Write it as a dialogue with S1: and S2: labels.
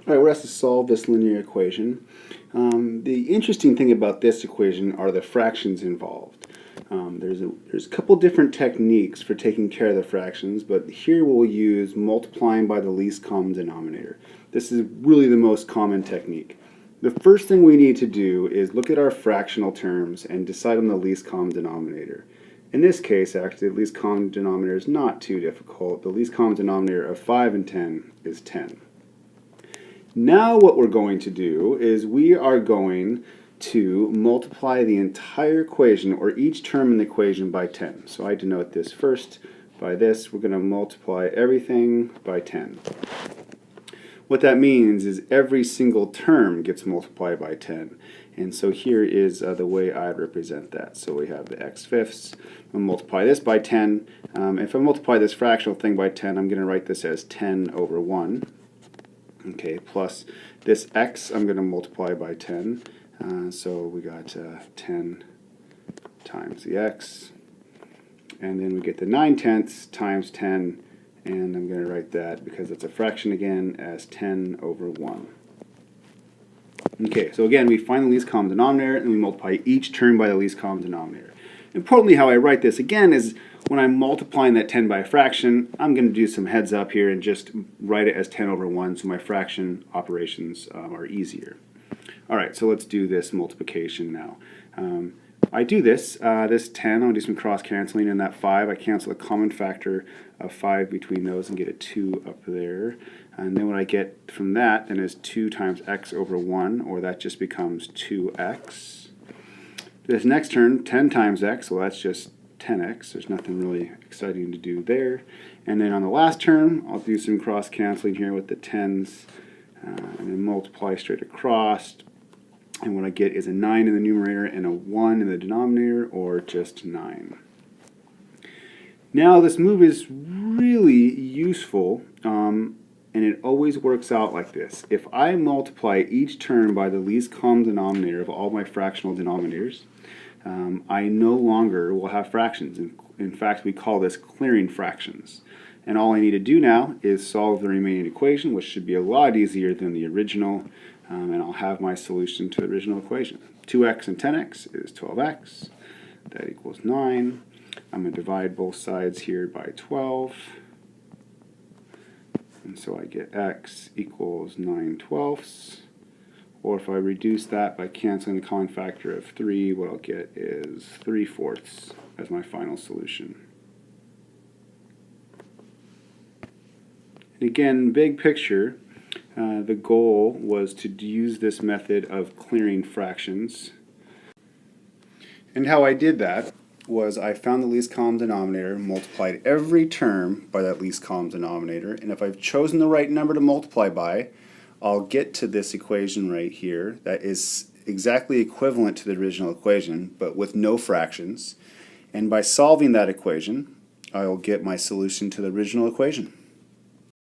S1: All right, we're asked to solve this linear equation. The interesting thing about this equation are the fractions involved. There's a couple different techniques for taking care of the fractions, but here we'll use multiplying by the least common denominator. This is really the most common technique. The first thing we need to do is look at our fractional terms and decide on the least common denominator. In this case, actually, the least common denominator is not too difficult. The least common denominator of 5 and 10 is 10. Now what we're going to do is we are going to multiply the entire equation, or each term in the equation, by 10. So I denote this first by this. We're going to multiply everything by 10. What that means is every single term gets multiplied by 10. And so here is the way I'd represent that. So we have the x fifths. I'll multiply this by 10. If I multiply this fractional thing by 10, I'm going to write this as 10 over 1. Okay, plus this x I'm going to multiply by 10. So we got 10 times the x. And then we get the 9/10 times 10. And I'm going to write that, because it's a fraction again, as 10 over 1. Okay, so again, we find the least common denominator and we multiply each term by the least common denominator. Importantly, how I write this again is when I'm multiplying that 10 by a fraction, I'm going to do some heads up here and just write it as 10 over 1 so my fraction operations are easier. Alright, so let's do this multiplication now. I do this 10, I'm going to do some cross canceling, and that 5, I cancel a common factor of 5 between those and get a 2 up there. And then what I get from that then is 2 times x over 1, or that just becomes 2x. This next term, 10 times x, well that's just 10x. There's nothing really exciting to do there. And then on the last term, I'll do some cross canceling here with the 10s, and then multiply straight across. And what I get is a 9 in the numerator and a 1 in the denominator, or just 9. Now this move is really useful, and it always works out like this. If I multiply each term by the least common denominator of all my fractional denominators, I no longer will have fractions. In fact, we call this clearing fractions. And all I need to do now is solve the remaining equation, which should be a lot easier than the original, and I'll have my solution to the original equation. 2x and 10x is 12x. That equals 9. I'm going to divide both sides here by 12. And so I get x equals 9/12. Or if I reduce that by canceling the common factor of 3, what I'll get is 3/4 as my final solution. And again, big picture, the goal was to use this method of clearing fractions. And how I did that was I found the least common denominator, multiplied every term by that least common denominator, and if I've chosen the right number to multiply by, I'll get to this equation right here that is exactly equivalent to the original equation, but with no fractions. And by solving that equation, I'll get my solution to the original equation.